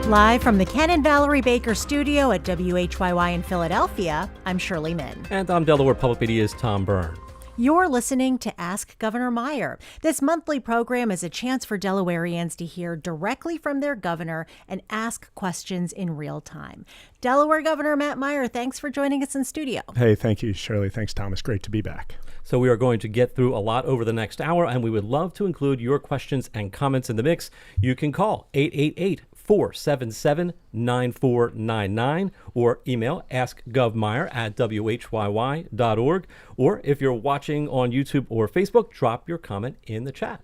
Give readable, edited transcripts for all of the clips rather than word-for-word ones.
Live from the Ken and Valerie Baker studio at WHYY in Philadelphia, I'm Shirley Min. And I'm Delaware Public Media's Tom Byrne. You're listening to Ask Governor Meyer. This monthly program is a chance for Delawareans to hear directly from their governor and ask questions in real time. Delaware Governor Matt Meyer, thanks for joining us in studio. Hey, thank you, Shirley. Thanks, Thomas. Great to be back. So we are going to get through a lot over the next hour, and we would love to include your questions and comments in the mix. You can call 888-477-9499 or email askgovmeyer@whyy.org. Or if you're watching on YouTube or Facebook, drop your comment in the chat.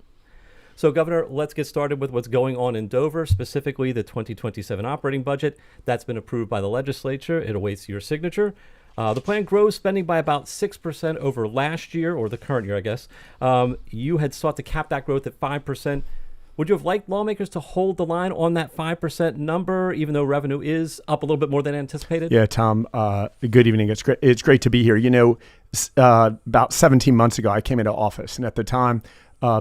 So, Governor, let's get started with what's going on in Dover, specifically the 2027 operating budget. That's been approved by the legislature. It awaits your signature. The plan grows spending by about 6% over last year, or the current year, I guess. You had sought to cap that growth at 5%. Would you have liked lawmakers to hold the line on that 5% number, even though revenue is up a little bit more than anticipated? Yeah, Tom, good evening. It's great to be here. You know, about 17 months ago, I came into office, and at the time,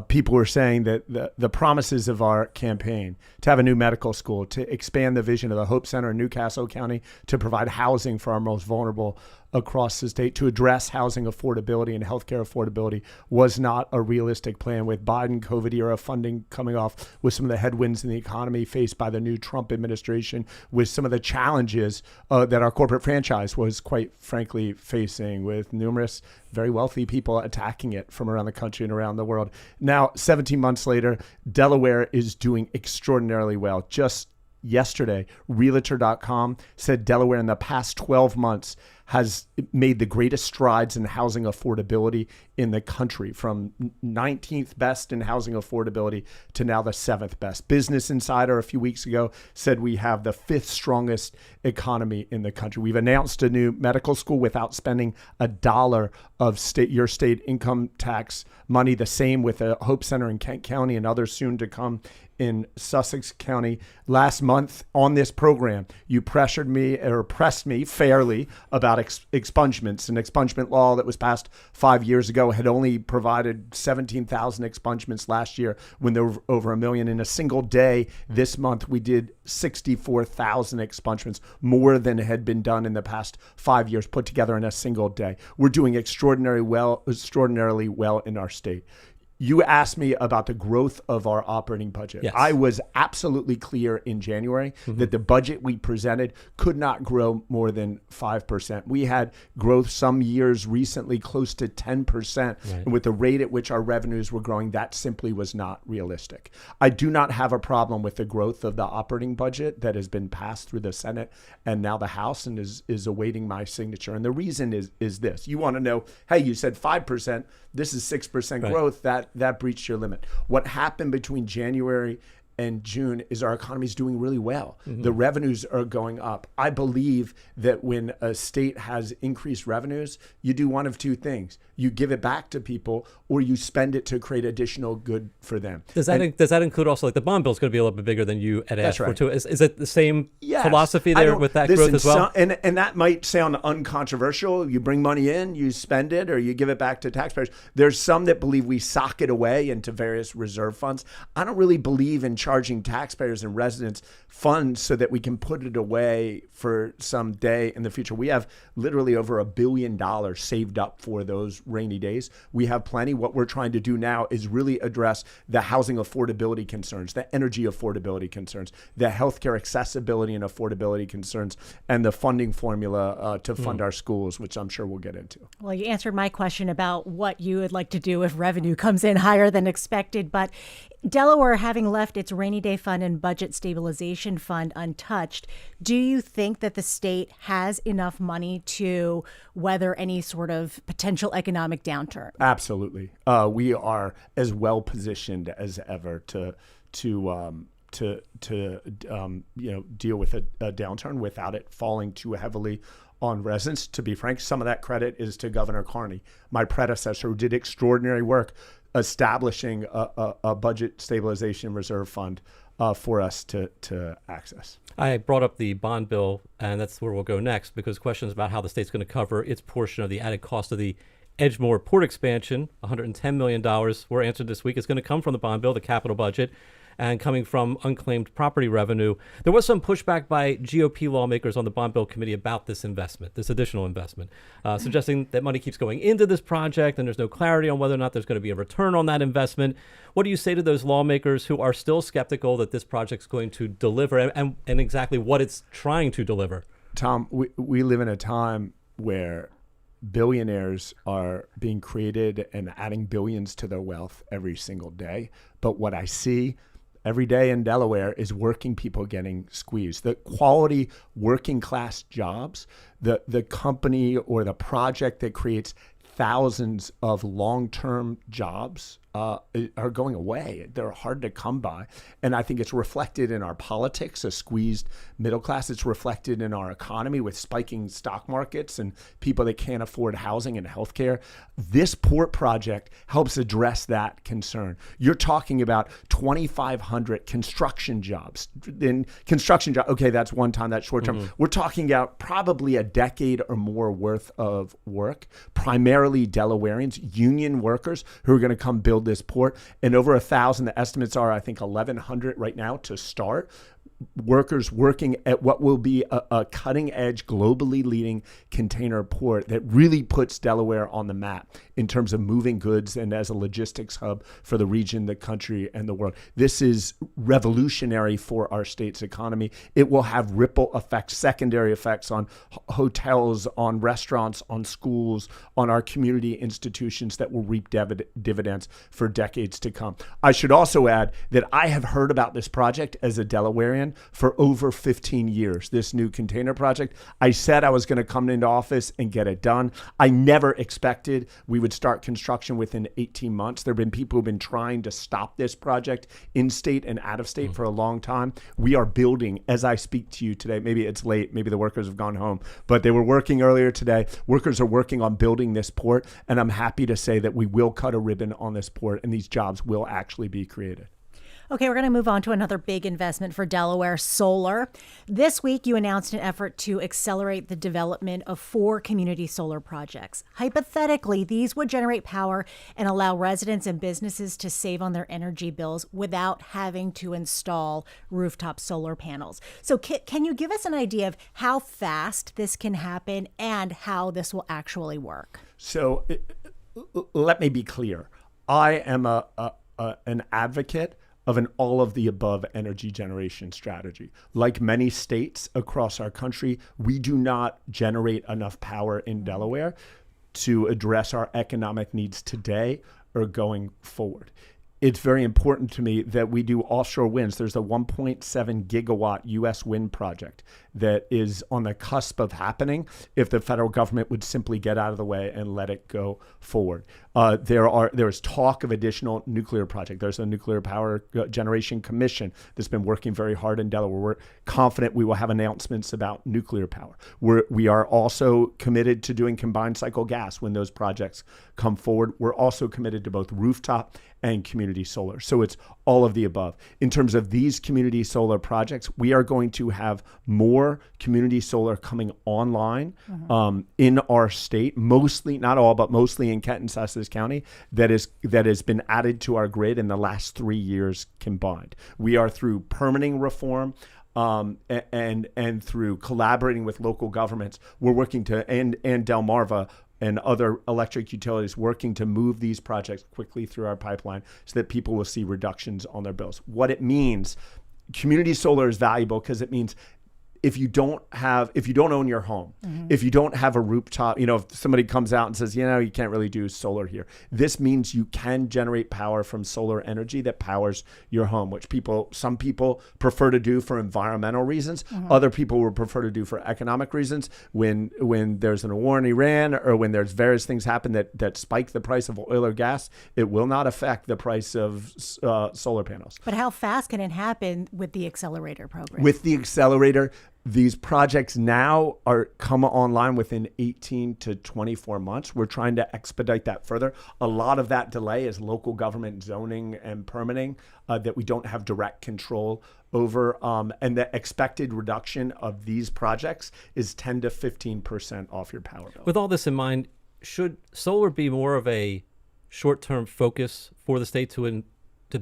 people were saying that the promises of our campaign to have a new medical school, to expand the vision of the Hope Center in Newcastle County, to provide housing for our most vulnerable across the state, to address housing affordability and healthcare affordability was not a realistic plan. With Biden COVID era funding coming off, with some of the headwinds in the economy faced by the new Trump administration, with some of the challenges that our corporate franchise was quite frankly facing, with numerous very wealthy people attacking it from around the country and around the world. Now, 17 months later, Delaware is doing extraordinarily well. Just yesterday, Realtor.com said Delaware in the past 12 months has made the greatest strides in housing affordability in the country, from 19th best in housing affordability to now the 7th best. Business Insider a few weeks ago said we have the 5th strongest economy in the country. We've announced a new medical school without spending a dollar of your state income tax money. The same with the Hope Center in Kent County and others soon to come in Sussex County. Last month on this program, you pressed me fairly about expungements. An expungement law that was passed 5 years ago had only provided 17,000 expungements last year when there were over 1 million. In a single day this month, we did 64,000 expungements, more than had been done in the past 5 years put together in a single day. We're doing extraordinarily well in our state. You asked me about the growth of our operating budget. Yes. I was absolutely clear in January that the budget we presented could not grow more than 5%. We had growth some years recently close to 10%. Right. And with the rate at which our revenues were growing, that simply was not realistic. I do not have a problem with the growth of the operating budget that has been passed through the Senate and now the House and is awaiting my signature. And the reason is this. You want to know, hey, you said 5%. This is 6% growth. That breached your limit. What happened between January and June is our economy is doing really well. The revenues are going up. I believe that when a state has increased revenues, you do one of two things. You give it back to people, or you spend it to create additional good for them. Does that include also, like, the bond bill is going to be a little bit bigger than you had asked for too? Is it the same philosophy there with that growth as well? And that might sound uncontroversial. You bring money in, you spend it, or you give it back to taxpayers. There's some that believe we sock it away into various reserve funds. I don't really believe in charging taxpayers and residents funds so that we can put it away for some day in the future. We have literally over $1 billion saved up for those rainy days. We have plenty. What we're trying to do now is really address the housing affordability concerns, the energy affordability concerns, the healthcare accessibility and affordability concerns, and the funding formula to fund our schools, which I'm sure we'll get into. Well, you answered my question about what you would like to do if revenue comes in higher than expected, but Delaware, having left its rainy day fund and budget stabilization fund untouched, do you think that the state has enough money to weather any sort of potential economic downturn? Absolutely. We are as well positioned as ever to deal with a downturn without it falling too heavily on residents. To be frank, some of that credit is to Governor Carney, my predecessor, who did extraordinary work establishing a budget stabilization reserve fund for us to access. I brought up the bond bill, and that's where we'll go next, because questions about how the state's going to cover its portion of the added cost of the Edgemoor port expansion, $110 million, were answered this week. It's going to come from the bond bill, the capital budget. and coming from unclaimed property revenue. There was some pushback by GOP lawmakers on the Bond Bill Committee about this investment, this additional investment, suggesting that money keeps going into this project and there's no clarity on whether or not there's going to be a return on that investment. What do you say to those lawmakers who are still skeptical that this project's going to deliver and exactly what it's trying to deliver? Tom, we live in a time where billionaires are being created and adding billions to their wealth every single day. But what I see every day in Delaware is working people getting squeezed. The quality working class jobs, the company or the project that creates thousands of long-term jobs are going away. They're hard to come by. And I think it's reflected in our politics, a squeezed middle class. It's reflected in our economy with spiking stock markets and people that can't afford housing and healthcare. This port project helps address that concern. You're talking about 2,500 construction jobs. Okay, that's one time, that's short term. Mm-hmm. We're talking about probably a decade or more worth of work, primarily Delawareans, union workers who are going to come build this port, and over 1,000. The estimates are, I think, 1,100 right now to start. Workers working at what will be a cutting-edge, globally leading container port that really puts Delaware on the map in terms of moving goods and as a logistics hub for the region, the country, and the world. This is revolutionary for our state's economy. It will have ripple effects, secondary effects on hotels, on restaurants, on schools, on our community institutions that will reap dividends for decades to come. I should also add that I have heard about this project as a Delawarean for over 15 years, this new container project. I said I was going to come into office and get it done. I never expected we would start construction within 18 months. There have been people who've been trying to stop this project in state and out of state for a long time. We are building as I speak to you today. Maybe it's late. Maybe the workers have gone home, but they were working earlier today. Workers are working on building this port, and I'm happy to say that we will cut a ribbon on this port and these jobs will actually be created. Okay, we're going to move on to another big investment for Delaware, solar. This week, you announced an effort to accelerate the development of 4 community solar projects. Hypothetically, these would generate power and allow residents and businesses to save on their energy bills without having to install rooftop solar panels. So can you give us an idea of how fast this can happen and how this will actually work? So let me be clear. I am an advocate of an all-of-the-above energy generation strategy. Like many states across our country, we do not generate enough power in Delaware to address our economic needs today or going forward. It's very important to me that we do offshore winds. There's a 1.7 gigawatt U.S. wind project that is on the cusp of happening if the federal government would simply get out of the way and let it go forward. There's talk of additional nuclear project. There's a Nuclear Power Generation Commission that's been working very hard in Delaware. We're confident we will have announcements about nuclear power. We are also committed to doing combined cycle gas when those projects come forward. We're also committed to both rooftop and community solar. So it's all of the above. In terms of these community solar projects, we are going to have more community solar coming online in our state, mostly, not all, but mostly in Kent and Sussex County, that has been added to our grid in the last 3 years combined. We are through permitting reform, and through collaborating with local governments. We're working to, and Delmarva and other electric utilities working to move these projects quickly through our pipeline so that people will see reductions on their bills. What it means, community solar is valuable because it means if you don't own your home, if you don't have a rooftop, if somebody comes out and says, you can't really do solar here, this means you can generate power from solar energy that powers your home, which some people prefer to do for environmental reasons. Other people would prefer to do for economic reasons. When there's a war in Iran or when there's various things happen that spike the price of oil or gas, it will not affect the price of solar panels. But how fast can it happen with the accelerator program? With the accelerator, these projects now come online within 18 to 24 months. We're trying to expedite that further. A lot of that delay is local government zoning and permitting that we don't have direct control over. And the expected reduction of these projects is 10 to 15% off your power bill. With all this in mind, should solar be more of a short-term focus for the state to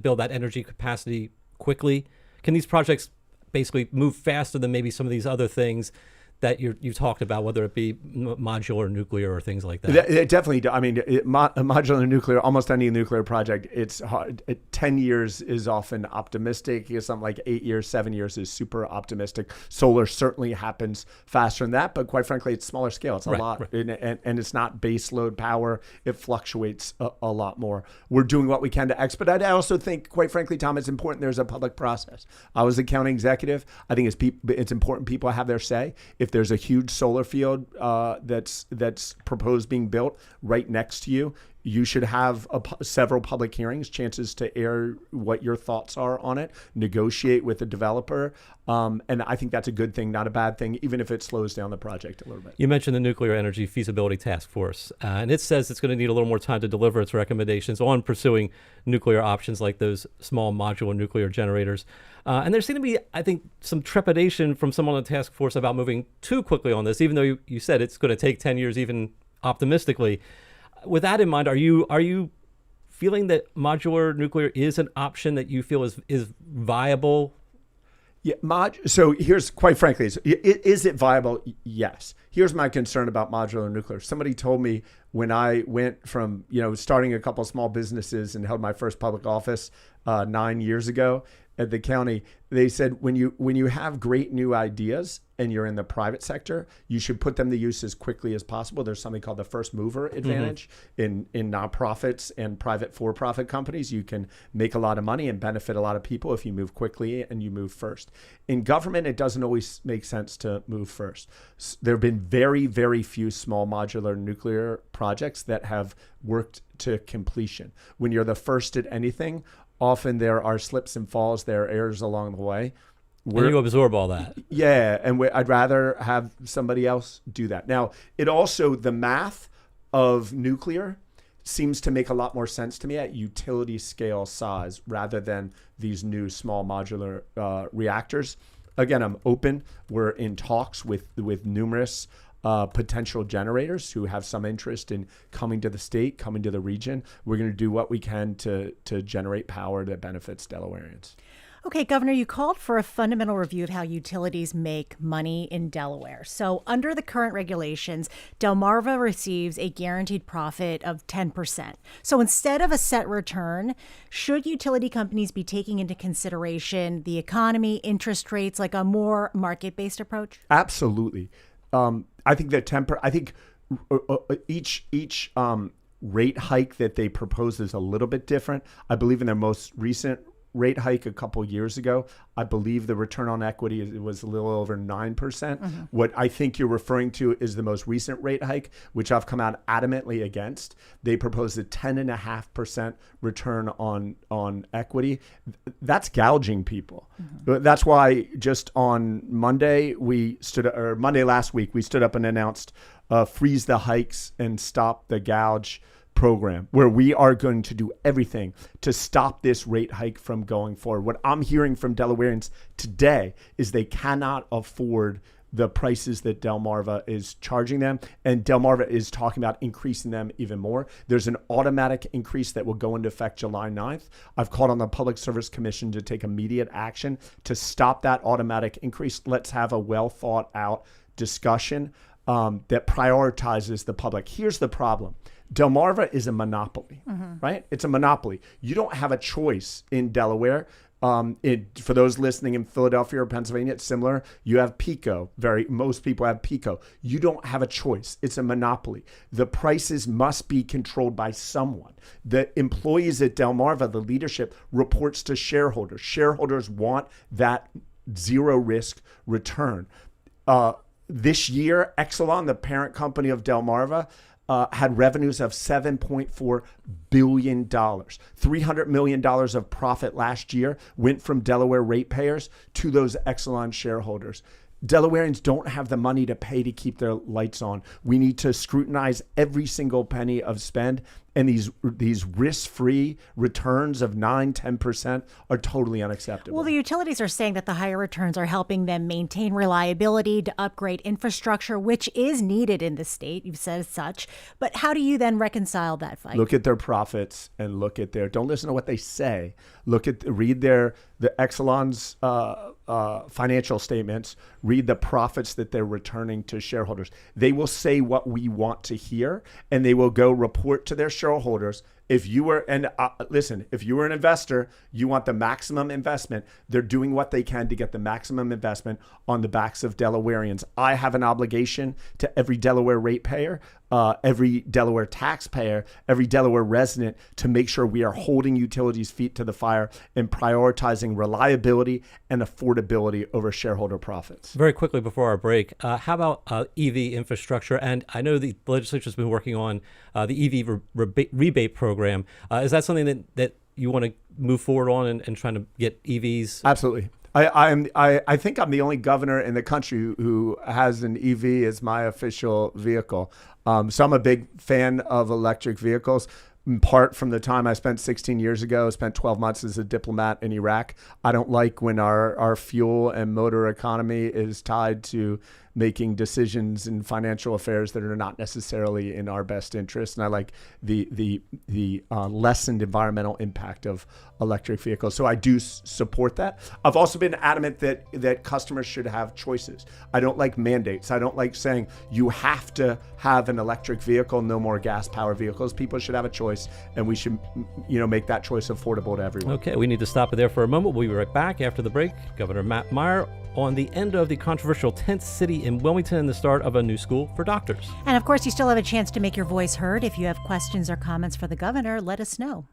build that energy capacity quickly? Can these projects basically move faster than maybe some of these other things that you talked about, whether it be modular nuclear or things like that? It definitely. I mean, modular nuclear, almost any nuclear project, it's hard. 10 years is often optimistic. Something like 8 years, 7 years is super optimistic. Solar certainly happens faster than that, but quite frankly, it's smaller scale. It's a lot, right. And it's not base load power. It fluctuates a lot more. We're doing what we can to expedite. I also think, quite frankly, Tom, it's important there's a public process. I was a county executive. I think it's important people have their say. If there's a huge solar field that's proposed being built right next to you, you should have several public hearings, chances to air what your thoughts are on it, negotiate with the developer. And I think that's a good thing, not a bad thing, even if it slows down the project a little bit. You mentioned the Nuclear Energy Feasibility Task Force, and it says it's going to need a little more time to deliver its recommendations on pursuing nuclear options like those small modular nuclear generators. And there seemed to be, I think, some trepidation from some on the task force about moving too quickly on this, even though you said it's going to take 10 years, even optimistically. With that in mind, are you feeling that modular nuclear is an option that you feel is viable? Yeah, so here's, quite frankly, is it viable? Yes. Here's my concern about modular nuclear. Somebody told me when I went from starting a couple of small businesses and held my first public office 9 years ago at the county, they said when you have great new ideas and you're in the private sector, you should put them to use as quickly as possible. There's something called the first mover advantage in nonprofits and private for-profit companies. You can make a lot of money and benefit a lot of people if you move quickly and you move first. In government, it doesn't always make sense to move first. There have been very, very few small modular nuclear projects that have worked to completion. When you're the first at anything, often there are slips and falls, there are errors along the way. And you absorb all that. Yeah, and I'd rather have somebody else do that. Now, it also, the math of nuclear seems to make a lot more sense to me at utility scale size rather than these new small modular reactors. Again, I'm open. We're in talks with numerous potential generators who have some interest in coming to the state, coming to the region. We're going to do what we can to generate power that benefits Delawareans. Okay, Governor, you called for a fundamental review of how utilities make money in Delaware. So under the current regulations, Delmarva receives a guaranteed profit of 10%. So instead of a set return, should utility companies be taking into consideration the economy, interest rates, like a more market-based approach? Absolutely. I think that each rate hike that they propose is a little bit different. I believe in their most recent rate hike a couple years ago, I believe the return on equity was a little over 9%. Mm-hmm. What I think you're referring to is the most recent rate hike, which I've come out adamantly against. They proposed a 10.5% return on equity. That's gouging people. Mm-hmm. That's why just on Monday last week, we stood up and announced freeze the hikes and stop the gouge program, where we are going to do everything to stop this rate hike from going forward. What I'm hearing from Delawareans today is they cannot afford the prices that Delmarva is charging them, and Delmarva is talking about increasing them even more. There's an automatic increase that will go into effect July 9th. I've called on the Public Service Commission to take immediate action to stop that automatic increase. Let's have a well thought out discussion that prioritizes the public. Here's the problem. Delmarva is a monopoly, right? It's a monopoly. You don't have a choice in Delaware. For those listening in Philadelphia or Pennsylvania, it's similar. You have PECO. Most people have PECO. You don't have a choice. It's a monopoly. The prices must be controlled by someone. The employees at Delmarva, the leadership, reports to shareholders. Shareholders want that zero risk return. This year, Exelon, the parent company of Delmarva, had revenues of $7.4 billion. $300 million of profit last year went from Delaware ratepayers to those Exelon shareholders. Delawareans don't have the money to pay to keep their lights on. We need to scrutinize every single penny of spend, and these risk-free returns of 9-10% are totally unacceptable. Well, the utilities are saying that the higher returns are helping them maintain reliability, to upgrade infrastructure, which is needed in the state. You've said as such. But how do you then reconcile that fight? Look at their profits and don't listen to what they say. Read the Exelon's financial statements, read the profits that they're returning to shareholders. They will say what we want to hear, and they will go report to their shareholders. If you were, listen, if you were an investor, you want the maximum investment. They're doing what they can to get the maximum investment on the backs of Delawareans. I have an obligation to every Delaware ratepayer, every Delaware taxpayer, every Delaware resident to make sure we are holding utilities' feet to the fire and prioritizing reliability and affordability over shareholder profits. Very quickly before our break, how about EV infrastructure? And I know the legislature's been working on the EV rebate program. Is that something that you want to move forward on and trying to get EVs? Absolutely. I think I'm the only governor in the country who has an EV as my official vehicle. So I'm a big fan of electric vehicles. In part from the time I spent 16 years ago, spent 12 months as a diplomat in Iraq. I don't like when our fuel and motor economy is tied to making decisions in financial affairs that are not necessarily in our best interest. And I like the lessened environmental impact of electric vehicles. So I do support that. I've also been adamant that customers should have choices. I don't like mandates. I don't like saying you have to have an electric vehicle, no more gas powered vehicles. People should have a choice, and we should, make that choice affordable to everyone. Okay, we need to stop it there for a moment. We'll be right back after the break. Governor Matt Meyer on the end of the controversial tent city in Wilmington and the start of a new school for doctors. And of course, you still have a chance to make your voice heard. If you have questions or comments for the governor, let us know.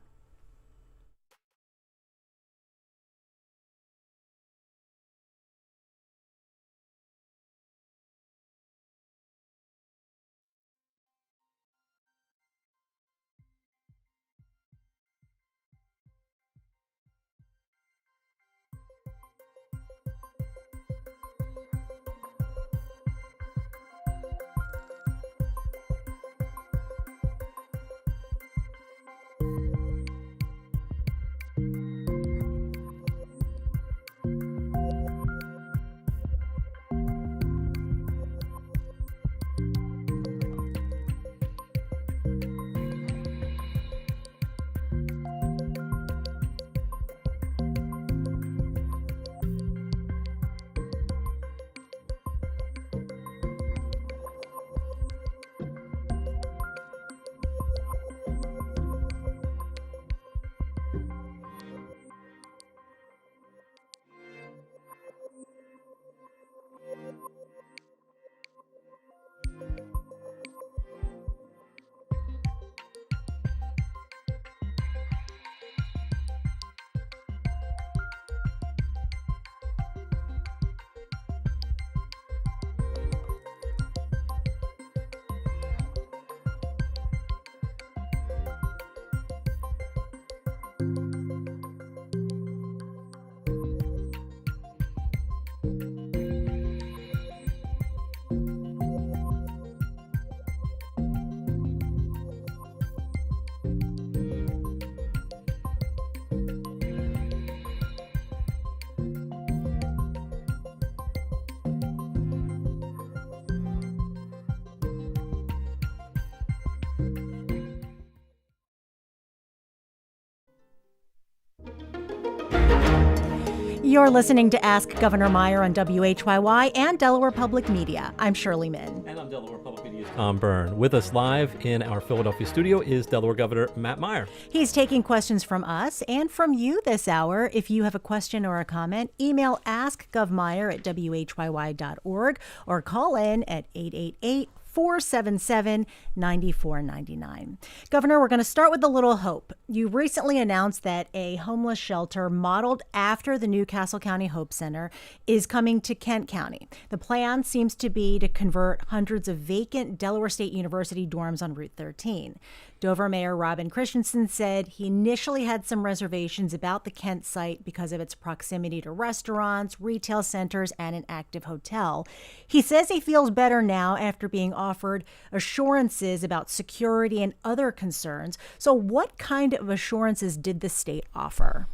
You're listening to Ask Governor Meyer on WHYY and Delaware Public Media. I'm Shirley Min. And I'm Delaware Public Media's Tom Byrne. With us live in our Philadelphia studio is Delaware Governor Matt Meyer. He's taking questions from us and from you this hour. If you have a question or a comment, email askgovmeyer@whyy.org or call in at 888-477-9499. Governor, we're going to start with a little hope. You recently announced that a homeless shelter modeled after the new Castle County Hope Center is coming to Kent County. The plan seems to be to convert hundreds of vacant Delaware State University dorms on Route 13. Dover Mayor Robin Christensen said he initially had some reservations about the Kent site because of its proximity to restaurants, retail centers, and an active hotel. He says he feels better now after being offered assurances about security and other concerns. So what kind of assurances did the state offer?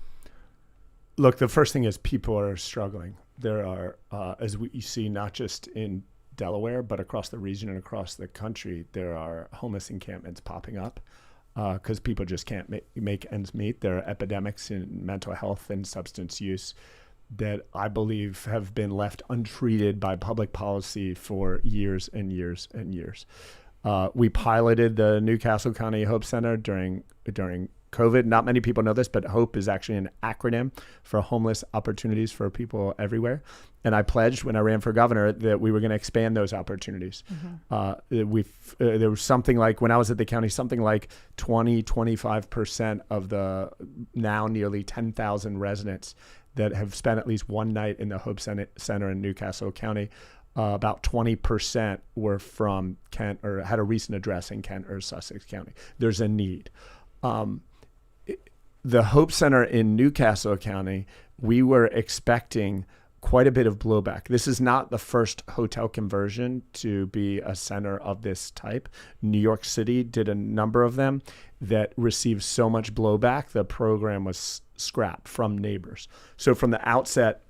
Look, the first thing is people are struggling. There are, as we see, not just in Delaware, but across the region and across the country, there are homeless encampments popping up. because people just can't make ends meet. There are epidemics in mental health and substance use that I believe have been left untreated by public policy for years and years and years. We piloted the Newcastle County Hope Center during COVID. Not many people know this, but HOPE is actually an acronym for Homeless Opportunities for People Everywhere. And I pledged when I ran for governor that we were going to expand those opportunities. There was something like, when I was at the county, something like 25% of the now nearly 10,000 residents that have spent at least one night in the Hope Center in Newcastle County. About 20% were from Kent or had a recent address in Kent or Sussex County. There's a need. The Hope Center in Newcastle County, we were expecting quite a bit of blowback. This is not the first hotel conversion to be a center of this type. New York City did a number of them that received so much blowback, the program was scrapped from neighbors. So from the outset,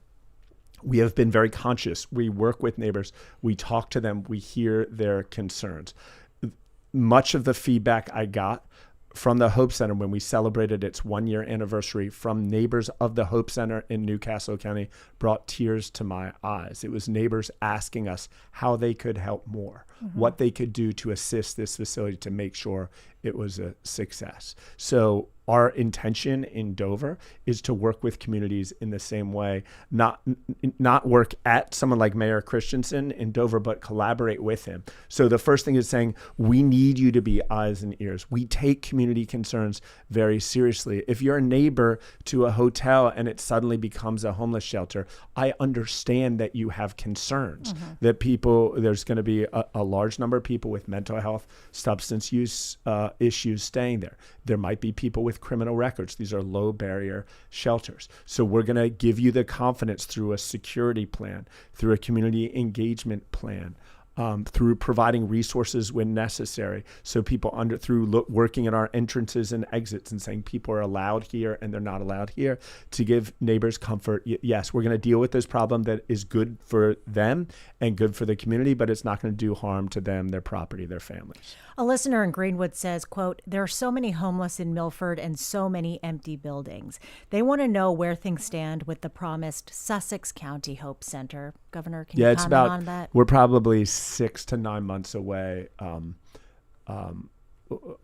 we have been very conscious. We work with neighbors. We talk to them. We hear their concerns. Much of the feedback I got from the Hope Center when we celebrated its 1-year anniversary from neighbors of the Hope Center in Newcastle County brought tears to my eyes. It was neighbors asking us how they could help more, what they could do to assist this facility to make sure it was a success. So our intention in Dover is to work with communities in the same way, not work at someone like Mayor Christensen in Dover, but collaborate with him. So the first thing is saying, we need you to be eyes and ears. We take community concerns very seriously. If you're a neighbor to a hotel and it suddenly becomes a homeless shelter, I understand that you have concerns, that there's going to be a large number of people with mental health, substance use issues staying there. There might be people with criminal records. These are low barrier shelters. So we're going to give you the confidence through a security plan, through a community engagement plan, through providing resources when necessary. So people working at our entrances and exits and saying people are allowed here and they're not allowed here, to give neighbors comfort. Yes, we're going to deal with this problem that is good for them and good for the community, but it's not going to do harm to them, their property, their families. A listener in Greenwood says, quote, there are so many homeless in Milford and so many empty buildings. They want to know where things stand with the promised Sussex County Hope Center. Governor, can you comment on that? We're probably 6 to 9 months away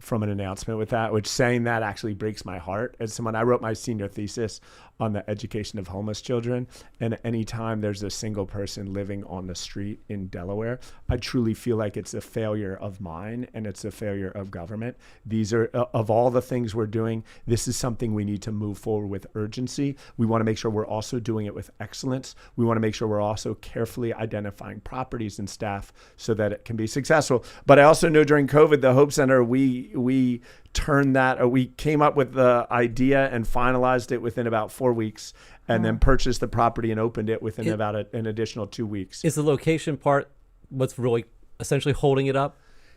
from an announcement with that, which saying that actually breaks my heart. As someone, I wrote my senior thesis on the education of homeless children, and anytime there's a single person living on the street in Delaware, I truly feel like it's a failure of mine and it's a failure of government. These are, of all the things we're doing, this is something we need to move forward with urgency. We want to make sure we're also doing it with excellence. We want to make sure we're also carefully identifying properties and staff so that it can be successful. But I also know during COVID, the Hope Center, we turned that, we came up with the idea and finalized it within about 4 weeks, and then purchased the property and opened it within about an additional 2 weeks. Is the location part what's really essentially holding it up,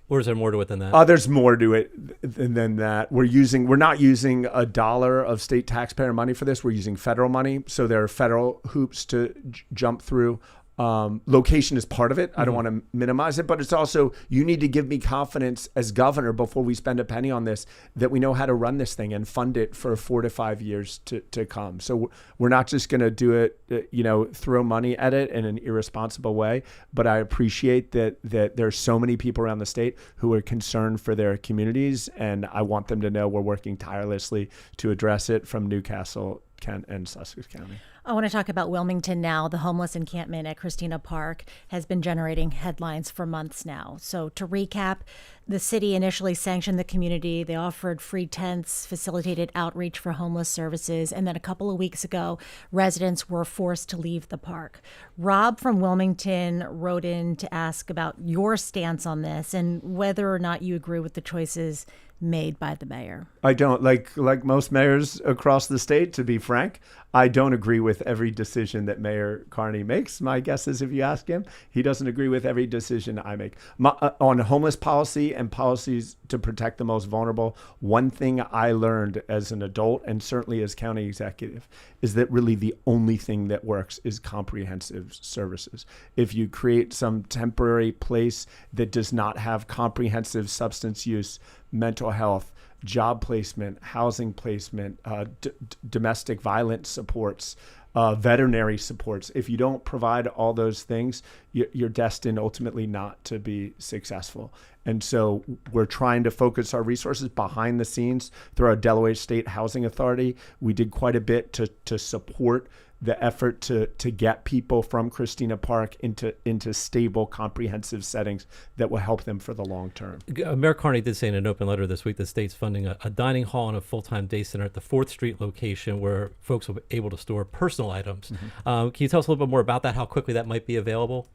or is there more to it than that? There's more to it than that. We're not using a dollar of state taxpayer money for this. We're using federal money, so there are federal hoops to jump through. Location is part of it. I don't want to minimize it, but it's also, you need to give me confidence as governor before we spend a penny on this, that we know how to run this thing and fund it for 4 to 5 years to come. So we're not just going to do it, throw money at it in an irresponsible way. But I appreciate that there's so many people around the state who are concerned for their communities, and I want them to know we're working tirelessly to address it from Newcastle, Kent, and Sussex County. I want to talk about Wilmington now. The homeless encampment at Christina Park has been generating headlines for months now. So to recap, the city initially sanctioned the community. They offered free tents, facilitated outreach for homeless services. And then a couple of weeks ago, residents were forced to leave the park. Rob from Wilmington wrote in to ask about your stance on this and whether or not you agree with the choices made by the mayor. I don't, like most mayors across the state, to be frank, I don't agree with every decision that Mayor Carney makes. My guess is if you ask him, he doesn't agree with every decision I make. On homeless policy and policies to protect the most vulnerable, one thing I learned as an adult and certainly as county executive is that really the only thing that works is comprehensive services. If you create some temporary place that does not have comprehensive substance use, mental health, job placement, housing placement, domestic violence supports, veterinary supports. If you don't provide all those things, you're destined ultimately not to be successful. And so we're trying to focus our resources behind the scenes through our Delaware State Housing Authority. We did quite a bit to support the effort to get people from Christina Park into stable, comprehensive settings that will help them for the long term. Mayor Carney did say in an open letter this week the state's funding a dining hall and a full-time day center at the 4th Street location where folks will be able to store personal items. Can you tell us a little bit more about that, how quickly that might be available?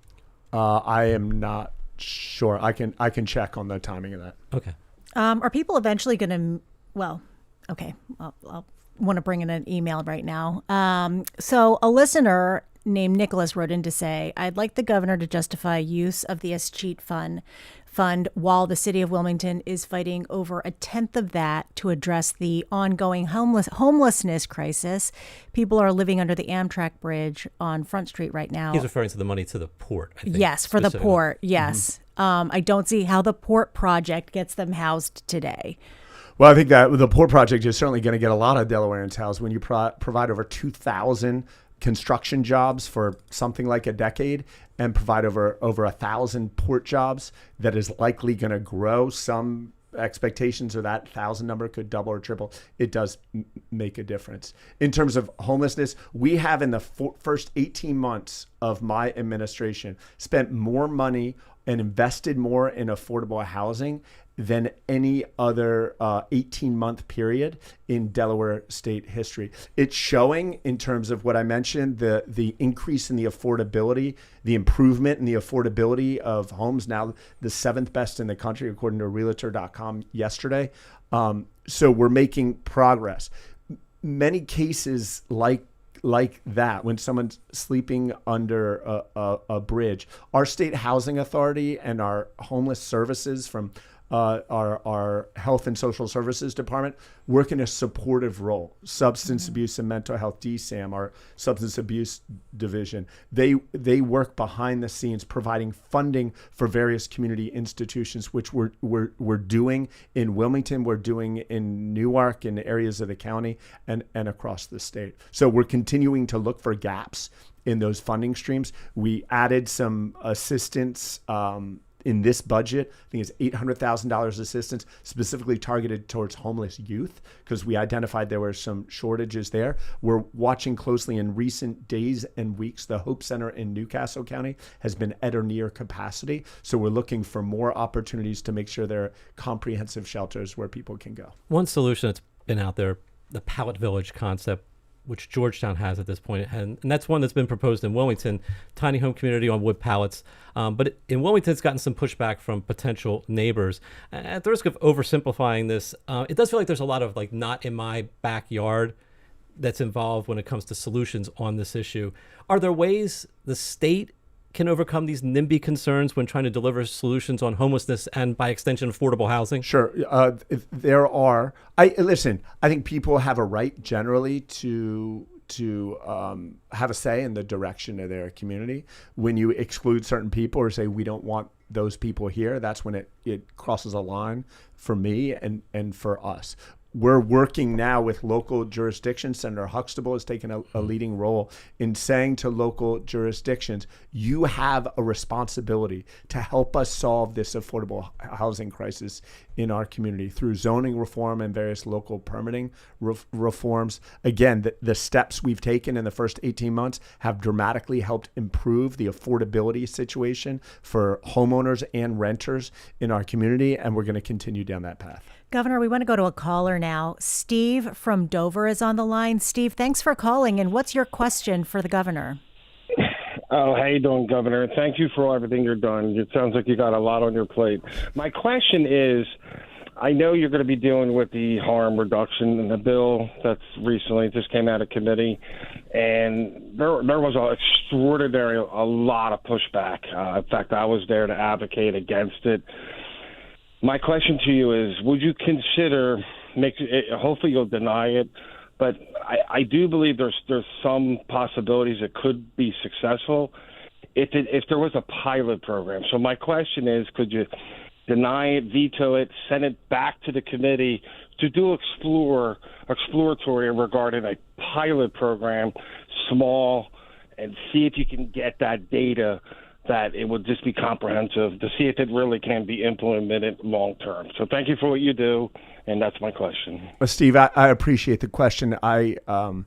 I am not sure. I can check on the timing of that. Okay. Are people eventually going to, well, okay, I'll want to bring in an email right now. So a listener named Nicholas wrote in to say, I'd like the governor to justify use of the Escheat fund while the city of Wilmington is fighting over a tenth of that to address the ongoing homelessness crisis. People are living under the Amtrak bridge on Front Street right now. He's referring to the money to the port, I think. Yes, for the port, yes. I don't see how the port project gets them housed today. Well, I think that the Port Project is certainly going to get a lot of Delawareans housed when you provide over 2,000 construction jobs for something like a decade and provide over 1,000 port jobs that is likely going to grow. Some expectations are that 1,000 number could double or triple. It does make a difference. In terms of homelessness, we have in the first 18 months of my administration spent more money and invested more in affordable housing than any other 18-month period in Delaware state history. It's showing in terms of what I mentioned, the increase in the affordability, the improvement in the affordability of homes, now the 7th best in the country, according to Realtor.com yesterday. So we're making progress. Many cases like that, when someone's sleeping under a bridge, our state housing authority and our homeless services from our health and social services department work in a supportive role. Substance abuse and mental health, DSAM, our substance abuse division, they work behind the scenes providing funding for various community institutions, which we're doing in Wilmington, we're doing in Newark, in areas of the county and across the state. So we're continuing to look for gaps in those funding streams. We added some assistance in this budget. I think it's $800,000 assistance specifically targeted towards homeless youth because we identified there were some shortages there. We're watching closely in recent days and weeks. The Hope Center in Newcastle County has been at or near capacity. So we're looking for more opportunities to make sure there are comprehensive shelters where people can go. One solution that's been out there, the pallet village concept, which Georgetown has at this point, and that's one that's been proposed in Wilmington, tiny home community on wood pallets. But in Wilmington, it's gotten some pushback from potential neighbors. At the risk of oversimplifying this, it does feel like there's a lot of like not in my backyard that's involved when it comes to solutions on this issue. Are there ways the state can overcome these NIMBY concerns when trying to deliver solutions on homelessness and, by extension, affordable housing? Sure. There are. I think people have a right generally to have a say in the direction of their community. When you exclude certain people or say we don't want those people here, that's when it crosses a line for me and for us. We're working now with local jurisdictions. Senator Huxtable has taken a leading role in saying to local jurisdictions, you have a responsibility to help us solve this affordable housing crisis in our community through zoning reform and various local permitting reforms. Again, the steps we've taken in the first 18 months have dramatically helped improve the affordability situation for homeowners and renters in our community, and we're going to continue down that path. Governor, we want to go to a caller now. Steve from Dover is on the line. Steve, thanks for calling. And what's your question for the governor? Oh, how you doing, Governor? Thank you for everything you're doing. It sounds like you got a lot on your plate. My question is, I know you're going to be dealing with the harm reduction in the bill that's recently just came out of committee, and there was a lot of pushback. In fact, I was there to advocate against it. My question to you is, would you consider, hopefully you'll deny it, but I do believe there's some possibilities it could be successful if there was a pilot program. So my question is, could you deny it, veto it, send it back to the committee to do exploratory regarding a pilot program, small, and see if you can get that data that it would just be comprehensive to see if it really can be implemented long term. So thank you for what you do, and that's my question. Well, Steve, I appreciate the question. The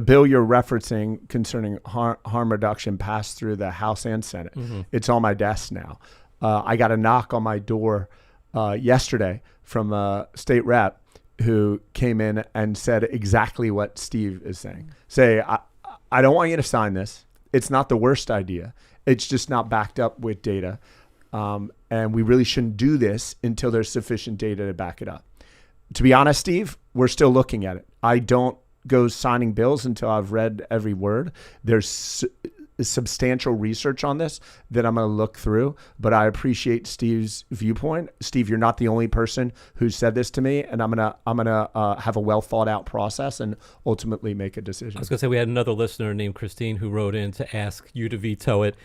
bill you're referencing concerning harm reduction passed through the House and Senate. Mm-hmm. It's on my desk now. I got a knock on my door yesterday from a state rep who came in and said exactly what Steve is saying. Say, I don't want you to sign this. It's not the worst idea. It's just not backed up with data. And we really shouldn't do this until there's sufficient data to back it up. To be honest, Steve, we're still looking at it. I don't go signing bills until I've read every word. There's substantial research on this that I'm going to look through, but I appreciate Steve's viewpoint. Steve, you're not the only person who said this to me, and I'm gonna have a well thought out process and ultimately make a decision. I was going to say we had another listener named Christine who wrote in to ask you to veto it.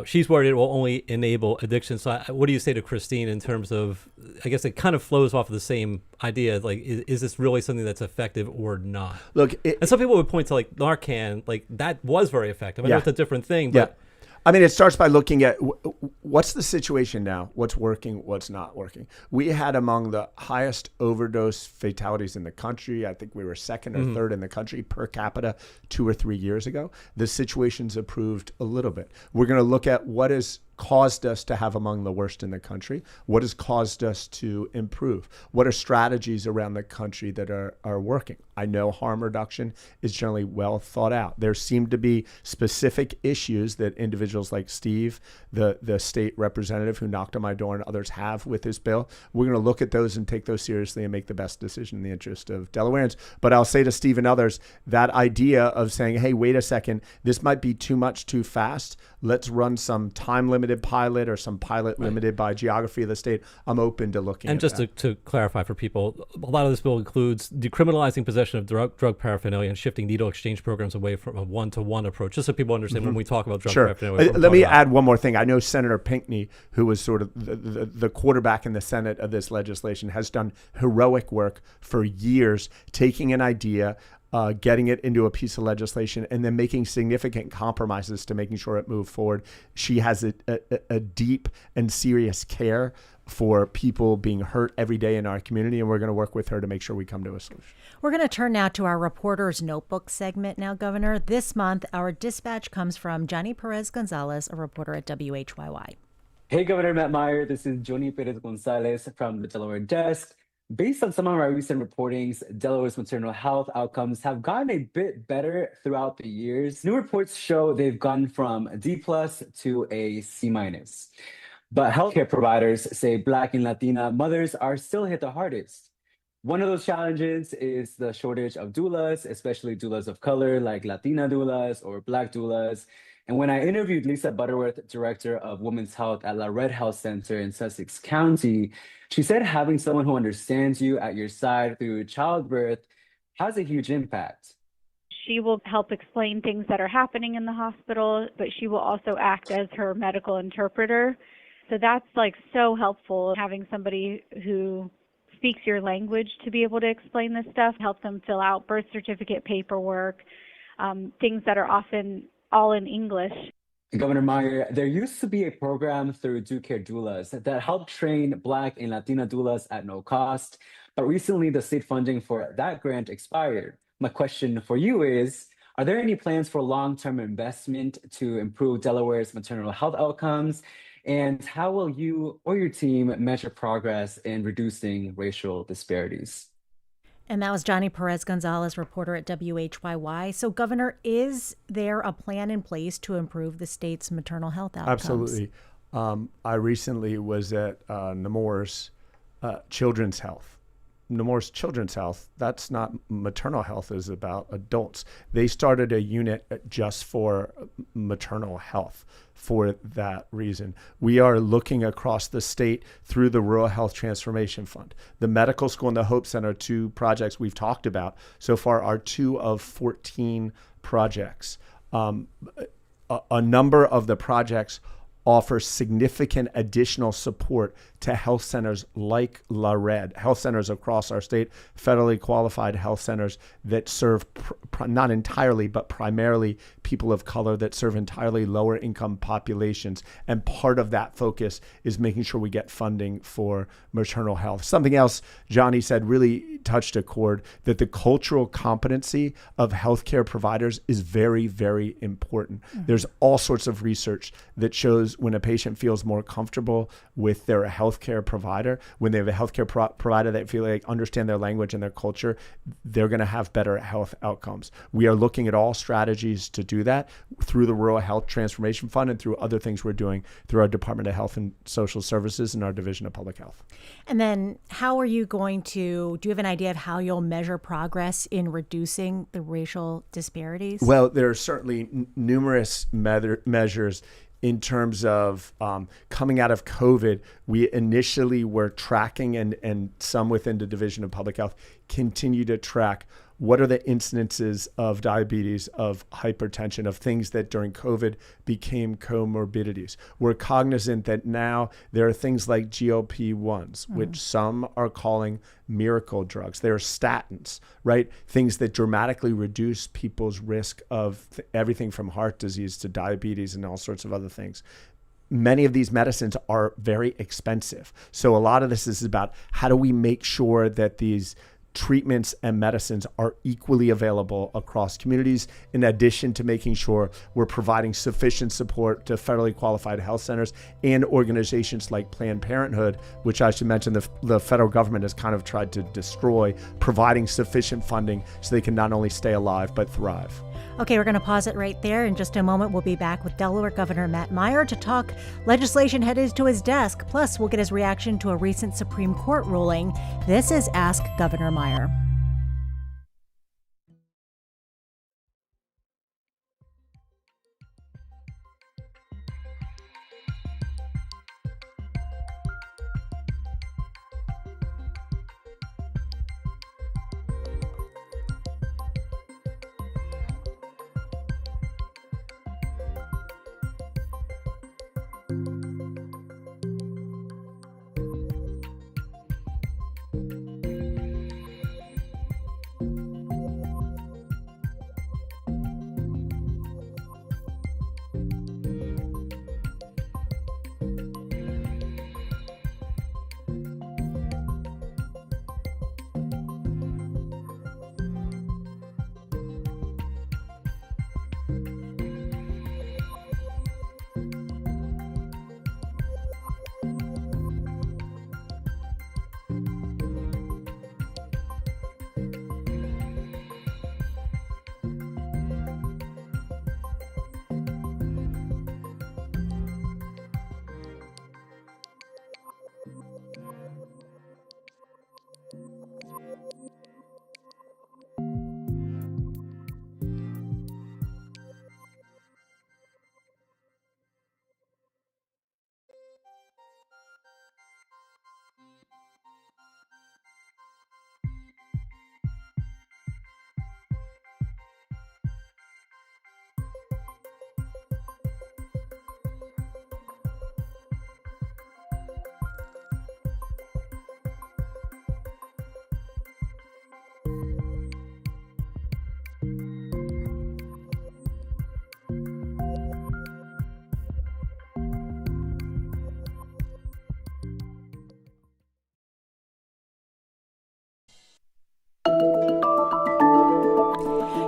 She's worried it will only enable addiction. So what do you say to Christine in terms of, I guess it kind of flows off of the same idea, like is this really something that's effective or not? Look, and some people would point to like Narcan, like that was very effective. I know it's a different thing, but I mean, it starts by looking at what's the situation now, what's working, what's not working. We had among the highest overdose fatalities in the country. I think we were second or third in the country per capita 2 or 3 years ago. The situation's improved a little bit. We're going to look at what has caused us to have among the worst in the country, what has caused us to improve, what are strategies around the country that are working. I know harm reduction is generally well thought out. There seem to be specific issues that individuals like Steve, the state representative who knocked on my door, and others have with this bill. We're going to look at those and take those seriously and make the best decision in the interest of Delawareans. But I'll say to Steve and others, that idea of saying, hey, wait a second, this might be too much too fast. Let's run some time-limited pilot or some pilot limited by geography of the state. I'm open to looking at that. And just to clarify for people, a lot of this bill includes decriminalizing possession of drug paraphernalia and shifting needle exchange programs away from a one-to-one approach, just so people understand when we talk about drug paraphernalia. Let me add one more thing. I know Senator Pinckney, who was sort of the quarterback in the Senate of this legislation, has done heroic work for years, taking an idea, getting it into a piece of legislation, and then making significant compromises to making sure it moved forward. She has a deep and serious care for people being hurt every day in our community, and we're going to work with her to make sure we come to a solution. We're going to turn now to our Reporter's Notebook segment now, Governor. This month, our dispatch comes from Johnny Perez Gonzalez, a reporter at WHYY. Hey, Governor Matt Meyer. This is Johnny Perez Gonzalez from the Delaware Desk. Based on some of our recent reportings, Delaware's maternal health outcomes have gotten a bit better throughout the years. New reports show they've gone from D+ to a C-. But healthcare providers say Black and Latina mothers are still hit the hardest. One of those challenges is the shortage of doulas, especially doulas of color like Latina doulas or Black doulas. And when I interviewed Lisa Butterworth, Director of Women's Health at La Red Health Center in Sussex County, she said having someone who understands you at your side through childbirth has a huge impact. She will help explain things that are happening in the hospital, but she will also act as her medical interpreter. So that's like so helpful, having somebody who speaks your language to be able to explain this stuff, help them fill out birth certificate paperwork, things that are often all in English. Governor Meyer, there used to be a program through Do Care Doulas that helped train Black and Latina doulas at no cost, but recently the state funding for that grant expired. My question for you is, are there any plans for long-term investment to improve Delaware's maternal health outcomes? And how will you or your team measure progress in reducing racial disparities? And that was Johnny Perez Gonzalez, reporter at WHYY. So, Governor, is there a plan in place to improve the state's maternal health outcomes? Absolutely. I recently was at Nemours Children's Health. Nemours Children's Health, that's not maternal health, is about adults. They started a unit just for maternal health for that reason. We are looking across the state through the Rural Health Transformation Fund. The Medical School and the Hope Center, 2 projects we've talked about so far, are 2 of 14 projects. A number of the projects offer significant additional support to health centers like La Red, health centers across our state, federally qualified health centers that serve not entirely, but primarily people of color, that serve entirely lower income populations. And part of that focus is making sure we get funding for maternal health. Something else Johnny said really touched a chord, that the cultural competency of healthcare providers is very, very important. There's all sorts of research that shows when a patient feels more comfortable with their healthcare provider, when they have a healthcare provider that feel like understand their language and their culture, they're going to have better health outcomes. We are looking at all strategies to do that through the Rural Health Transformation Fund and through other things we're doing through our Department of Health and Social Services and our Division of Public Health. And then how are you going to, do you have an idea of how you'll measure progress in reducing the racial disparities? Well, there are certainly numerous measures. In terms of coming out of COVID, we initially were tracking, and some within the Division of Public Health continue to track what are the incidences of diabetes, of hypertension, of things that during COVID became comorbidities. We're cognizant that now there are things like GLP-1s, which some are calling miracle drugs. There are statins, right? Things that dramatically reduce people's risk of everything from heart disease to diabetes and all sorts of other things. Many of these medicines are very expensive. So a lot of this is about how do we make sure that these treatments and medicines are equally available across communities, in addition to making sure we're providing sufficient support to federally qualified health centers and organizations like Planned Parenthood, which I should mention the federal government has kind of tried to destroy, providing sufficient funding so they can not only stay alive, but thrive. Okay, we're going to pause it right there. In just a moment, we'll be back with Delaware Governor Matt Meyer to talk legislation headed to his desk. Plus, we'll get his reaction to a recent Supreme Court ruling. This is Ask Governor Meyer.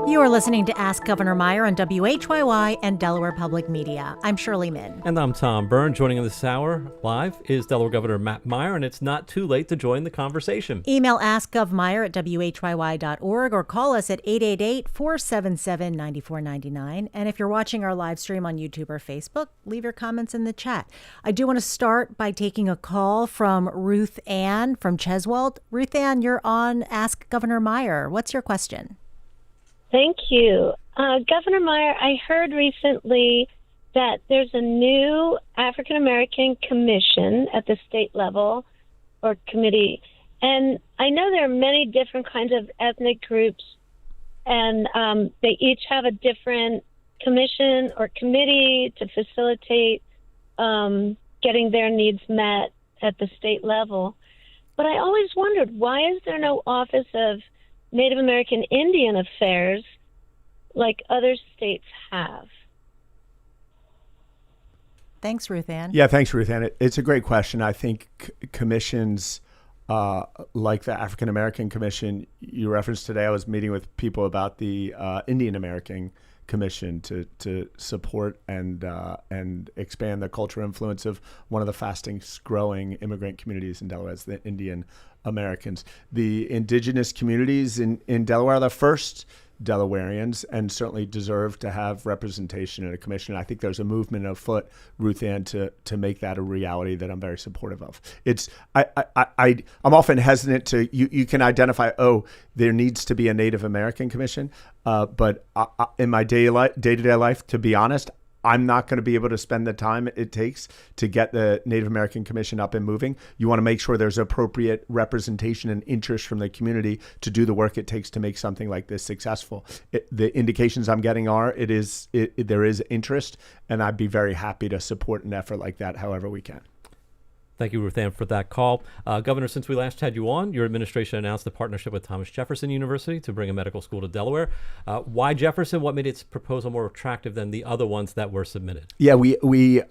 You are listening to Ask Governor Meyer on WHYY and Delaware Public Media. I'm Shirley Min. And I'm Tom Byrne. Joining in this hour live is Delaware Governor Matt Meyer, and it's not too late to join the conversation. Email askgovmeyer@whyy.org or call us at 888-477-9499. And if you're watching our live stream on YouTube or Facebook, leave your comments in the chat. I do want to start by taking a call from Ruth Ann from Cheswold. Ruth Ann, you're on Ask Governor Meyer. What's your question? Thank you. Governor Meyer, I heard recently that there's a new African American commission at the state level or committee. And I know there are many different kinds of ethnic groups, and they each have a different commission or committee to facilitate getting their needs met at the state level. But I always wondered, why is there no Office of Native American Indian Affairs like other states have? Thanks, Ruth Ann. Yeah, thanks, Ruth Ann. It's a great question. I think commissions like the African American Commission you referenced today, I was meeting with people about the Indian American Commission to support and expand the cultural influence of one of the fastest growing immigrant communities in Delaware, is the Indian Americans. The indigenous communities in Delaware are the first Delawareans and certainly deserve to have representation in a commission. I think there's a movement afoot, Ruth Ann, to make that a reality that I'm very supportive of. I'm often hesitant to, you can identify, there needs to be a Native American commission, but in my day-to-day life, to be honest, I'm not going to be able to spend the time it takes to get the Native American Commission up and moving. You want to make sure there's appropriate representation and interest from the community to do the work it takes to make something like this successful. The indications I'm getting are there is interest, and I'd be very happy to support an effort like that however we can. Thank you, Ruth Ann, for that call. Governor, since we last had you on, your administration announced a partnership with Thomas Jefferson University to bring a medical school to Delaware. Why Jefferson? What made its proposal more attractive than the other ones that were submitted? Yeah, we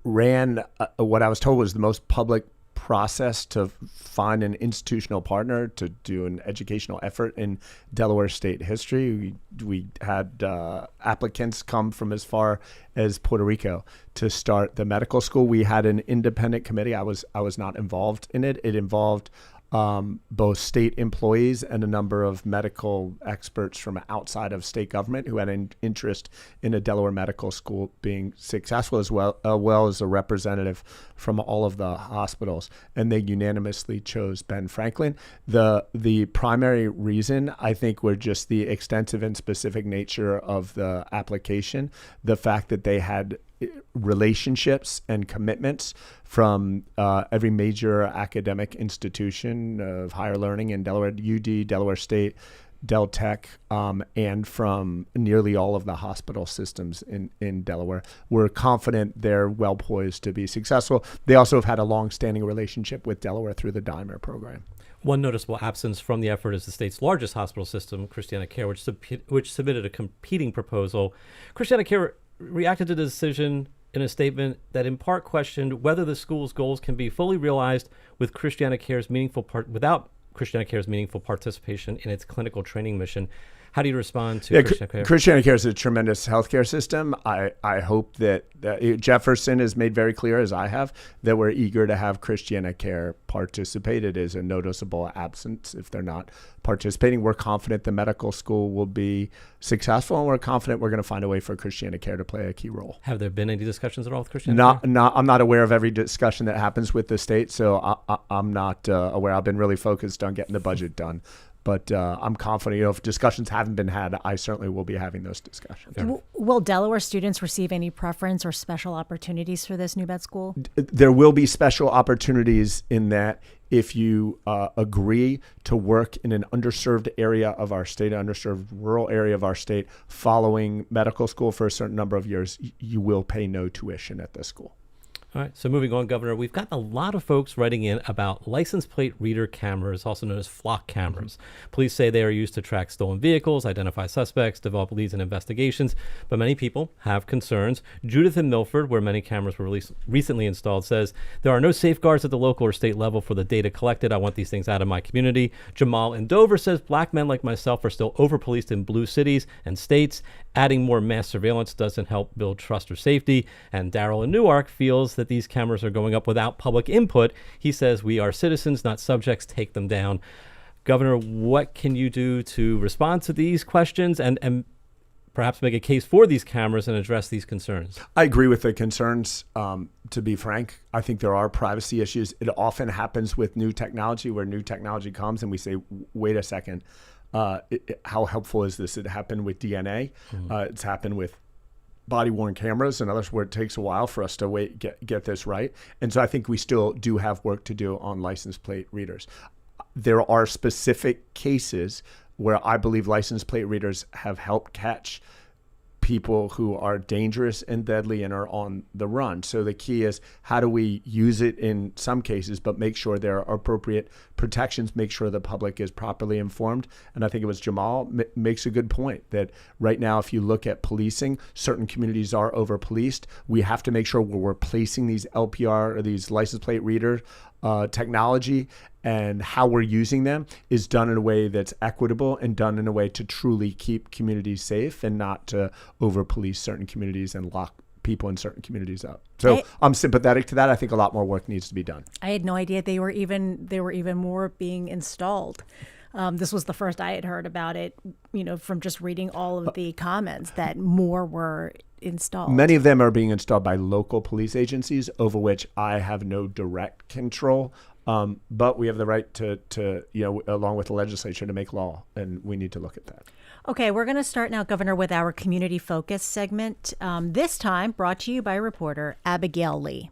ran what I was told was the most public process to find an institutional partner to do an educational effort in Delaware state history. We had applicants come from as far as Puerto Rico to start the medical school. We had an independent committee. I was not involved in it. It involved both state employees and a number of medical experts from outside of state government who had an interest in a Delaware medical school being successful, as well as a representative from all of the hospitals. And they unanimously chose Ben Franklin. The primary reason, I think, were just the extensive and specific nature of the application, the fact that they had relationships and commitments from every major academic institution of higher learning in Delaware, UD, Delaware State, Del Tech, and from nearly all of the hospital systems in Delaware. We're confident they're well poised to be successful. They also have had a long-standing relationship with Delaware through the Dimer program. One noticeable absence from the effort is the state's largest hospital system, Christiana Care, which submitted a competing proposal. Christiana Care reacted to the decision in a statement that in part questioned whether the school's goals can be fully realized with Christiana Care's without Christiana Care's meaningful participation in its clinical training mission. How do you respond to Christiana Care? Christiana Care is a tremendous healthcare system. I hope that Jefferson has made very clear, as I have, that we're eager to have Christiana Care participate. It is a noticeable absence if they're not participating. We're confident the medical school will be successful, and we're confident we're going to find a way for Christiana Care to play a key role. Have there been any discussions at all with Christiana Care? I'm not aware of every discussion that happens with the state, so I'm not aware. I've been really focused on getting the budget done. But I'm confident, if discussions haven't been had, I certainly will be having those discussions. Will Delaware students receive any preference or special opportunities for this new med school? There will be special opportunities in that if you agree to work in an underserved area of our state, underserved rural area of our state, following medical school for a certain number of years, you will pay no tuition at the school. All right, so moving on, Governor, we've got a lot of folks writing in about license plate reader cameras, also known as flock cameras. Police say they are used to track stolen vehicles, identify suspects, develop leads in investigations, but many people have concerns. Judith in Milford, where many cameras were recently installed, says, there are no safeguards at the local or state level for the data collected. I want these things out of my community. Jamal in Dover says, black men like myself are still over-policed in blue cities and states. Adding more mass surveillance doesn't help build trust or safety. And Daryl in Newark feels that these cameras are going up without public input. He says, we are citizens, not subjects. Take them down. Governor, what can you do to respond to these questions and perhaps make a case for these cameras and address these concerns? I agree with the concerns. To be frank, I think there are privacy issues. It often happens with new technology, where new technology comes and we say, wait a second, how helpful is this? It happened with DNA. It's happened with body-worn cameras and others, where it takes a while for us to get this right. And so I think we still do have work to do on license plate readers. There are specific cases where I believe license plate readers have helped catch people who are dangerous and deadly and are on the run. So the key is, how do we use it in some cases, but make sure there are appropriate protections, make sure the public is properly informed. And I think it was Jamal makes a good point that right now, if you look at policing, certain communities are over policed. We have to make sure we're replacing these LPR or these license plate reader technology, and how we're using them is done in a way that's equitable and done in a way to truly keep communities safe and not to over police certain communities and lock people in certain communities up. So I'm sympathetic to that. I think a lot more work needs to be done. I had no idea they were even more being installed. This was the first I had heard about it, from just reading all of the comments that more were installed. Many of them are being installed by local police agencies over which I have no direct control. But we have the right to along with the legislature, to make law, and we need to look at that. Okay, we're going to start now, Governor, with our community focus segment. This time brought to you by reporter Abigail Lee.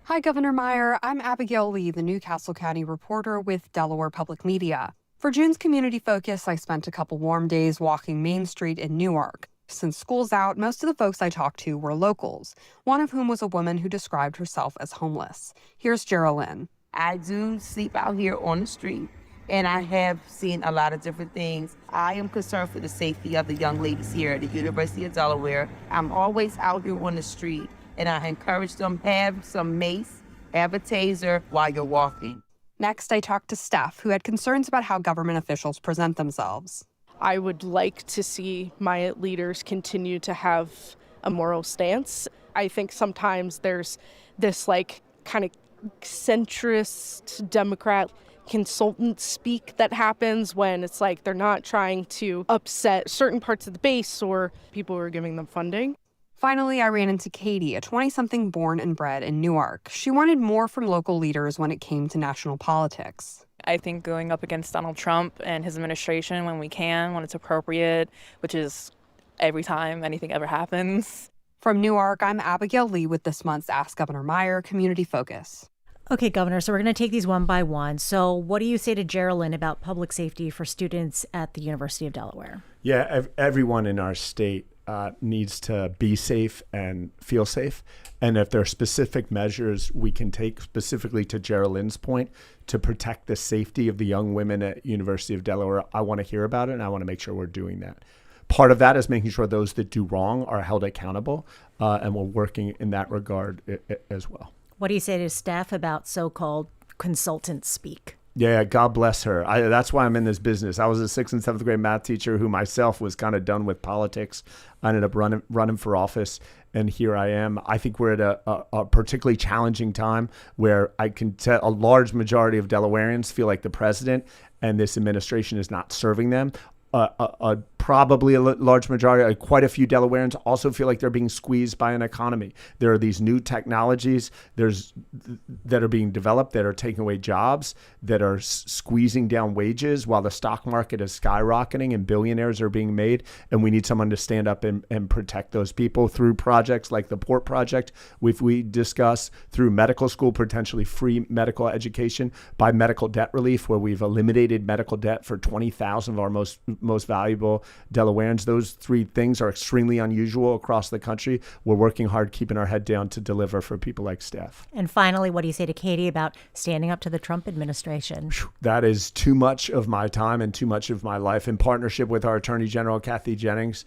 Hi, Governor Meyer. I'm Abigail Lee, the Newcastle County reporter with Delaware Public Media. For June's community focus, I spent a couple warm days walking Main Street in Newark. Since school's out, most of the folks I talked to were locals, one of whom was a woman who described herself as homeless. Here's Geraldine. I do sleep out here on the street, and I have seen a lot of different things. I am concerned for the safety of the young ladies here at the University of Delaware. I'm always out here on the street, and I encourage them, have some mace, have a taser while you're walking. Next, I talked to Steph, who had concerns about how government officials present themselves. I would like to see my leaders continue to have a moral stance. I think sometimes there's this kind of centrist Democrat consultant speak that happens when it's like they're not trying to upset certain parts of the base or people who are giving them funding. Finally, I ran into Katie, a 20-something born and bred in Newark. She wanted more from local leaders when it came to national politics. I think going up against Donald Trump and his administration when we can, when it's appropriate, which is every time anything ever happens. From Newark, I'm Abigail Lee with this month's Ask Governor Meyer Community Focus. Okay, Governor, so we're going to take these one by one. So what do you say to Geraldine about public safety for students at the University of Delaware? Yeah, everyone in our state needs to be safe and feel safe. And if there are specific measures we can take, specifically to Geraldine's point, to protect the safety of the young women at University of Delaware, I want to hear about it, and I want to make sure we're doing that. Part of that is making sure those that do wrong are held accountable, and we're working in that regard as well. What do you say to staff about so-called consultant speak? Yeah, God bless her. That's why I'm in this business. I was a 6th and 7th grade math teacher who myself was kind of done with politics. I ended up running for office, and here I am. I think we're at a particularly challenging time where I can tell a large majority of Delawareans feel like the president and this administration is not serving them. Probably a large majority, quite a few Delawareans also feel like they're being squeezed by an economy. There are these new technologies that are being developed that are taking away jobs, that are squeezing down wages while the stock market is skyrocketing and billionaires are being made. And we need someone to stand up and protect those people through projects like the Port Project, which we discuss, through medical school, potentially free medical education, by medical debt relief, where we've eliminated medical debt for 20,000 of our most valuable Delawareans. Those three things are extremely unusual across the country. We're working hard, keeping our head down to deliver for people like Steph. And finally, what do you say to Katie about standing up to the Trump administration? That is too much of my time and too much of my life. In partnership with our Attorney General, Kathy Jennings,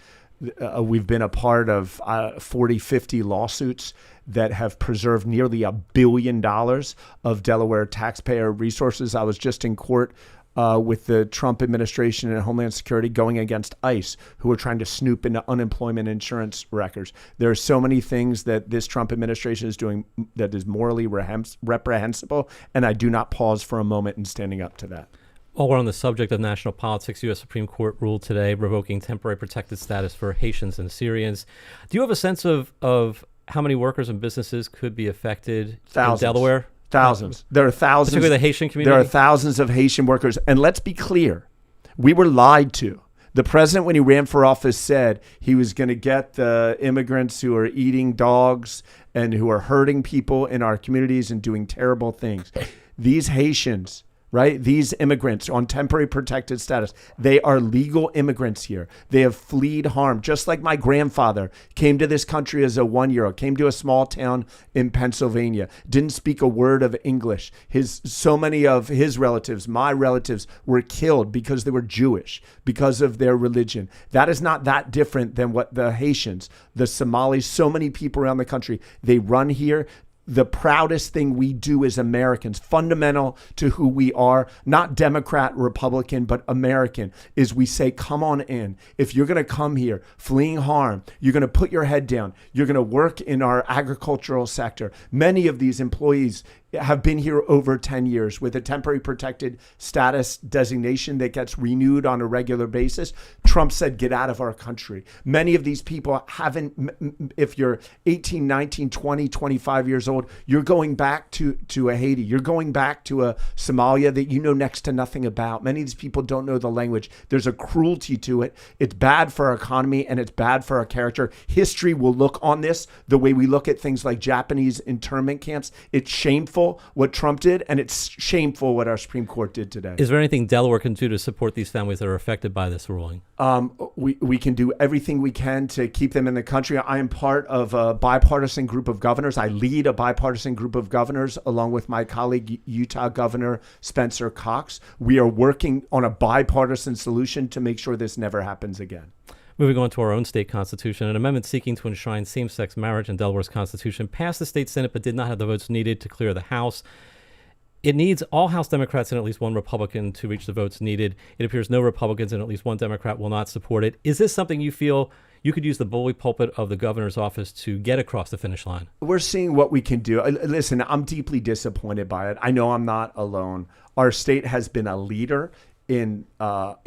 we've been a part of 40, 50 lawsuits that have preserved nearly $1 billion of Delaware taxpayer resources. I was just in court with the Trump administration and Homeland Security going against ICE, who are trying to snoop into unemployment insurance records. There are so many things that this Trump administration is doing that is morally reprehensible, and I do not pause for a moment in standing up to that. While we're on the subject of national politics, U.S. Supreme Court ruled today revoking temporary protected status for Haitians and Syrians. Do you have a sense of how many workers and businesses could be affected in Delaware? Thousands. There are thousands. Particularly the Haitian community? There are thousands of Haitian workers. And let's be clear, we were lied to. The president, when he ran for office, said he was going to get the immigrants who are eating dogs and who are hurting people in our communities and doing terrible things. These Haitians right? These immigrants on temporary protected status, they are legal immigrants here. They have fled harm, just like my grandfather came to this country as a 1-year-old, came to a small town in Pennsylvania, didn't speak a word of English. So many of his relatives, my relatives, were killed because they were Jewish, because of their religion. That is not that different than what the Haitians, the Somalis, so many people around the country, they run here. The proudest thing we do as Americans, fundamental to who we are, not Democrat, Republican, but American, is we say, come on in. If you're going to come here fleeing harm, you're going to put your head down. You're going to work in our agricultural sector. Many of these employees have been here over 10 years with a temporary protected status designation that gets renewed on a regular basis. Trump said, get out of our country. Many of these people haven't, if you're 18, 19, 20, 25 years old, you're going back to a Haiti. You're going back to a Somalia that you know next to nothing about. Many of these people don't know the language. There's a cruelty to it. It's bad for our economy and it's bad for our character. History will look on this the way we look at things like Japanese internment camps. It's shameful what Trump did, and it's shameful what our Supreme Court did today. Is there anything Delaware can do to support these families that are affected by this ruling? We can do everything we can to keep them in the country. I am part of a bipartisan group of governors. I lead a bipartisan group of governors along with my colleague, Utah Governor Spencer Cox. We are working on a bipartisan solution to make sure this never happens again. Moving on to our own state constitution, an amendment seeking to enshrine same-sex marriage in Delaware's constitution passed the state Senate but did not have the votes needed to clear the House. It needs all House Democrats and at least one Republican to reach the votes needed. It appears no Republicans and at least one Democrat will not support it. Is this something you feel you could use the bully pulpit of the governor's office to get across the finish line? We're seeing what we can do. Listen, I'm deeply disappointed by it. I know I'm not alone. Our state has been a leader in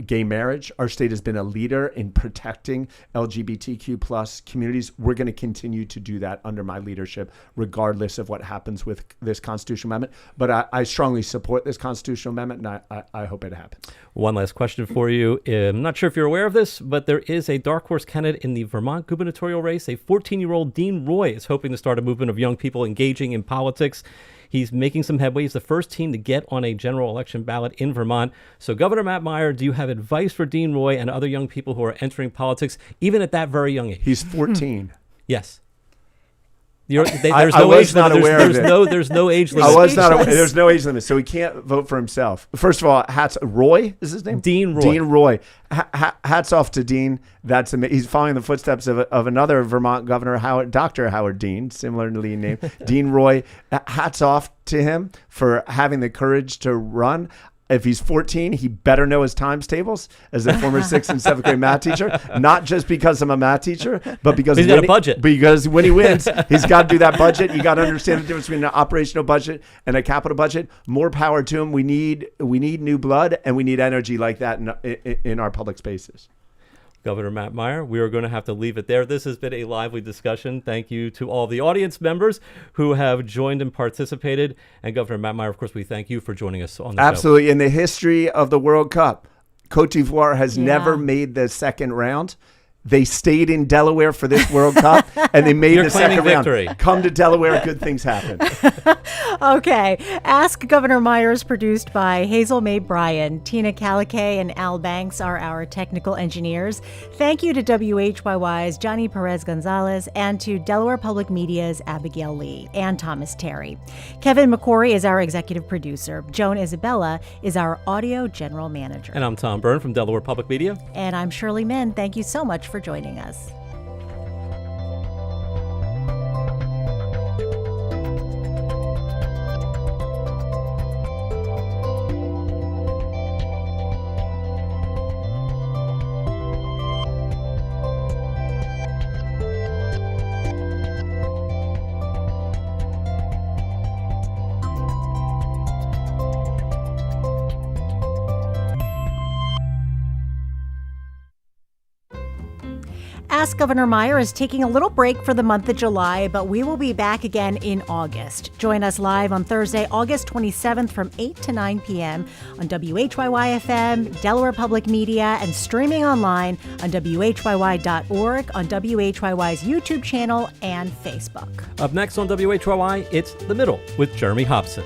gay marriage. Our state has been a leader in protecting LGBTQ plus communities. We're going to continue to do that under my leadership, regardless of what happens with this constitutional amendment. But I strongly support this constitutional amendment, and I hope it happens. One last question for you. I'm not sure if you're aware of this, but there is a dark horse candidate in the Vermont gubernatorial race. A 14-year-old Dean Roy is hoping to start a movement of young people engaging in politics. He's making some headway. He's the first team to get on a general election ballot in Vermont. So, Governor Matt Meyer, do you have advice for Dean Roy and other young people who are entering politics, even at that very young age? He's 14. Yes. There's no age limit. There's no age limit. I was not aware. There's no age limit, so he can't vote for himself. First of all, Roy is his name? Dean Roy. Dean Roy. Hats off to Dean. That's amazing. He's following the footsteps of another Vermont governor, Dr. Howard Dean, similarly named Dean Roy. Hats off to him for having the courage to run. If he's 14, he better know his times tables as a former 6th and 7th grade math teacher, not just because I'm a math teacher, but because he's got a budget. Because when he wins, he's got to do that budget. You got to understand the difference between an operational budget and a capital budget. More power to him. We need new blood, and we need energy like that in our public spaces. Governor Matt Meyer, we are going to have to leave it there. This has been a lively discussion. Thank you to all the audience members who have joined and participated. And Governor Matt Meyer, of course, we thank you for joining us on the show. Absolutely. In the history of the World Cup, Cote d'Ivoire has never made the second round. They stayed in Delaware for this World Cup, and they made the second round. Come to Delaware, good things happen. Okay. Ask Governor Meyer is produced by Hazel Mae Bryan. Tina Calicay and Al Banks are our technical engineers. Thank you to WHYY's Johnny Perez Gonzalez and to Delaware Public Media's Abigail Lee and Thomas Terry. Kevin McCory is our executive producer. Joan Isabella is our audio general manager. And I'm Tom Byrne from Delaware Public Media. And I'm Shirley Min. Thank you so much for joining us. Ask Governor Meyer is taking a little break for the month of July, but we will be back again in August. Join us live on Thursday, August 27th from 8 to 9 p.m. on WHYY FM, Delaware Public Media, and streaming online on WHYY.org, on WHYY's YouTube channel and Facebook. Up next on WHYY, it's The Middle with Jeremy Hobson.